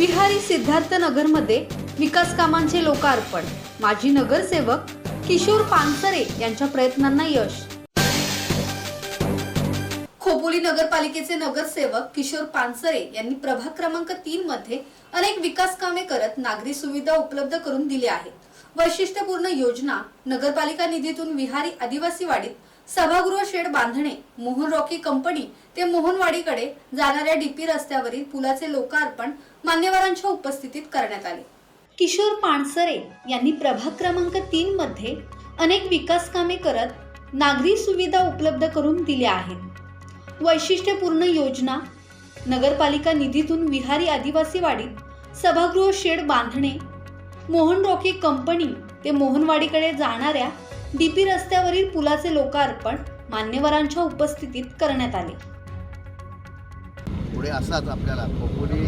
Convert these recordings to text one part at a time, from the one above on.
विहारी सिद्धार्थनगरमध्ये विकास कामांचे लोकार्पण. माजी नगरसेवक किशोर पानसरे यांच्या प्रयत्नांना यश. खोपोली नगरपालिकेचे नगरसेवक किशोर पानसरे यांनी प्रभाग क्रमांक 3 मध्ये अनेक विकास कामे करत नागरी सुविधा उपलब्ध करून दिल्या आहेत. वैशिष्ट्यपूर्ण योजना नगरपालिका निधीतून विहारी आदिवासी वाडीत सभागृह शेड बांधणे, मोहन रॉकी कंपनी ते मोहनवाडीकडे जाणाऱ्या डीपी रस्त्यावरील पुलाचे लोकार्पण मान्यवरांच्या उपस्थितीत करण्यात आले. किशोर पानसरे यांनी प्रभाग क्रमांक 3 मध्ये अनेक विकास कामे करत नागरी सुविधा उपलब्ध करून दिल्या आहेत. वैशिष्ट्यपूर्ण योजना नगरपालिका निधीतून विहारी आदिवासी वाडीत सभागृह शेड बांधणे, मोहन रॉकी कंपनी ते मोहनवाडीकडे जाणाऱ्या डीपी रस्त्यावरील पुलाचे लोकार्पण मान्यवरांच्या उपस्थितीत करण्यात आले. पुढे असाच आपल्याला खोपोली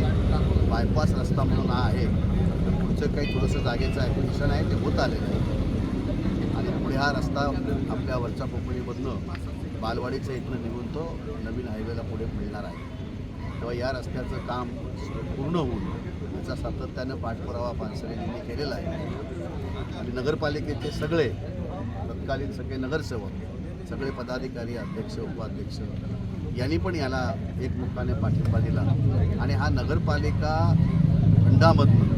बायपास रस्ता म्हणून आहे, पुढचं काही थोडंसं जागेचं ॲक्विजिशन आहे ते होत आलेलं आहे आणि पुढे हा रस्ता आपल्या वरच्या खोपोलीमधनं बालवाडीच्या इथनं निघून तो नवीन हायवेला पुढे मिळणार आहे. तेव्हा या रस्त्याचं काम पूर्ण होऊन याचा सातत्यानं पाठपुरावा पानसरे यांनी केलेला आहे आणि नगरपालिकेचे सगळे तत्कालीन सगळे नगरसेवक, सगळे पदाधिकारी, अध्यक्ष, उपाध्यक्ष यांनी पण याला एकमुखाने पाठिंबा दिला आणि हा नगरपालिका फंडामधून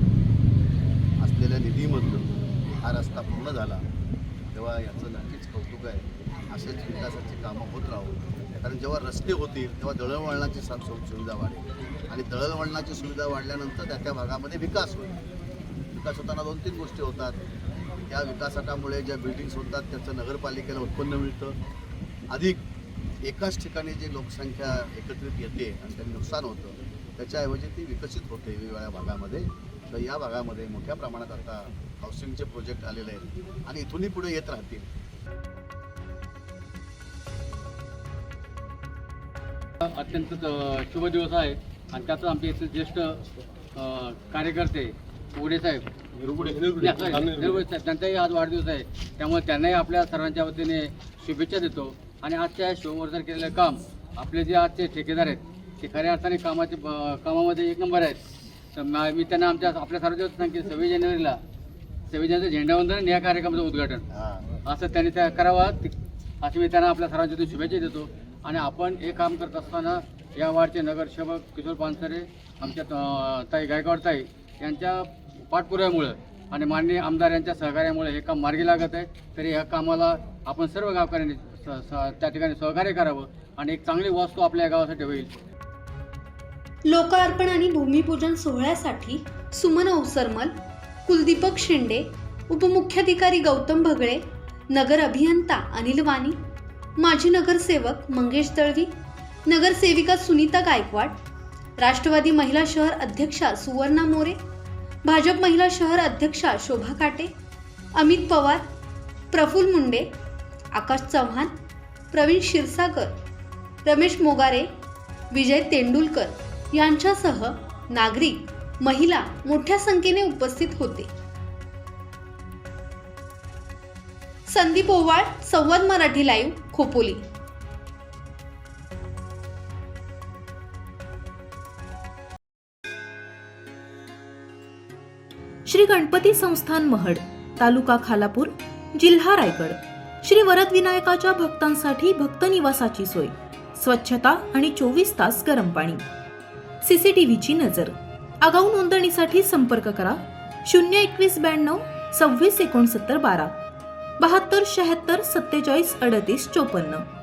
असलेल्या निधीमधून हा रस्ता पूर्ण झाला. तेव्हा याचं नक्कीच कौतुक आहे. असेच विकासाची कामं होत राहू, कारण जेव्हा रस्ते होतील तेव्हा दळणवळणाची सुविधा वाढेल आणि दळणवळणाची सुविधा वाढल्यानंतर त्या भागामध्ये विकास होईल. विकास होताना 2-3 गोष्टी होतात. त्या विकासामुळे ज्या बिल्डिंग्स होतात त्याचं नगरपालिकेला उत्पन्न मिळतं, अधिक एकाच ठिकाणी जी लोकसंख्या एकत्रित येते आणि त्याचं नुकसान होतं त्याच्याऐवजी ती विकसित होते वेगवेगळ्या भागामध्ये. तर या भागामध्ये मोठ्या प्रमाणात आता हाऊसिंगचे प्रोजेक्ट आलेले आहेत आणि इथूनही पुढे येत राहतील. अत्यंत शुभ दिवस आहे आणि त्यातच आमचे इथे ज्येष्ठ कार्यकर्ते उघडे साहेब त्यांचाही आज वाढदिवस आहे, त्यामुळे त्यांनाही आपल्या सर्वांच्या वतीने शुभेच्छा देतो. आणि आजच्या शिवमोर्चावर केलेलं काम, आपले जे आजचे ठेकेदार आहेत ते खऱ्या अर्थाने कामामध्ये एक नंबर आहेत. तर मी त्यांना आपल्या सर्वांच्या वतीने सांगते 26 जानेवारीचं झेंडावंदन या कार्यक्रमाचं उद्घाटन असं त्यांनी त्या करावं अशी मी त्यांना आपल्या सर्वांच्या वतीने शुभेच्छा देतो. आणि आपण हे काम करत असताना या वार्डचे नगरसेवक किशोर पानसरे, आमच्या ताई गायकवाड ताई यांच्या पाठपुराव्यामुळे आणि माननीय आमदार यांच्या सहकार्यामुळे हे काम मार्गी लागत आहे. तरी ह्या कामाला आपण सर्व गावकऱ्यांनी त्या ठिकाणी सहकार्य करावं आणि एक चांगली वास्तू आपल्या गावासाठी होईल. लोकार्पण आणि भूमिपूजन सोहळ्यासाठी सुमन अवसरमल, कुलदीपक शिंदे, उपमुख्याधिकारी गौतम भगळे, नगर अभियंता अनिल वाणी, माजी नगरसेवक मंगेश दळवी, नगरसेविका सुनीता गायकवाड, राष्ट्रवादी महिला शहर अध्यक्षा सुवर्णा मोरे, भाजप महिला शहर अध्यक्षा शोभा काटे, अमित पवार, प्रफुल्ल मुंडे, आकाश चव्हाण, प्रवीण क्षीरसागर, रमेश मोगारे, विजय तेंडुलकर यांच्यासह नागरिक, महिला मोठ्या संख्येने उपस्थित होते. संदीप ओवाळ, संवाद मराठी लाईव्ह, खोपोली. श्री गणपती संस्थान महड, तालुका खालापूर, जिल्हा रायगड. श्री वरदविनायकाच्या भक्तांसाठी भक्त निवासाची सोय, स्वच्छता आणि 24 तास गरम पाणी, सीसीटीव्हीची नजर. आगाऊ नोंदणीसाठी संपर्क करा 02192 26 69 12, 72 76 47 38 54.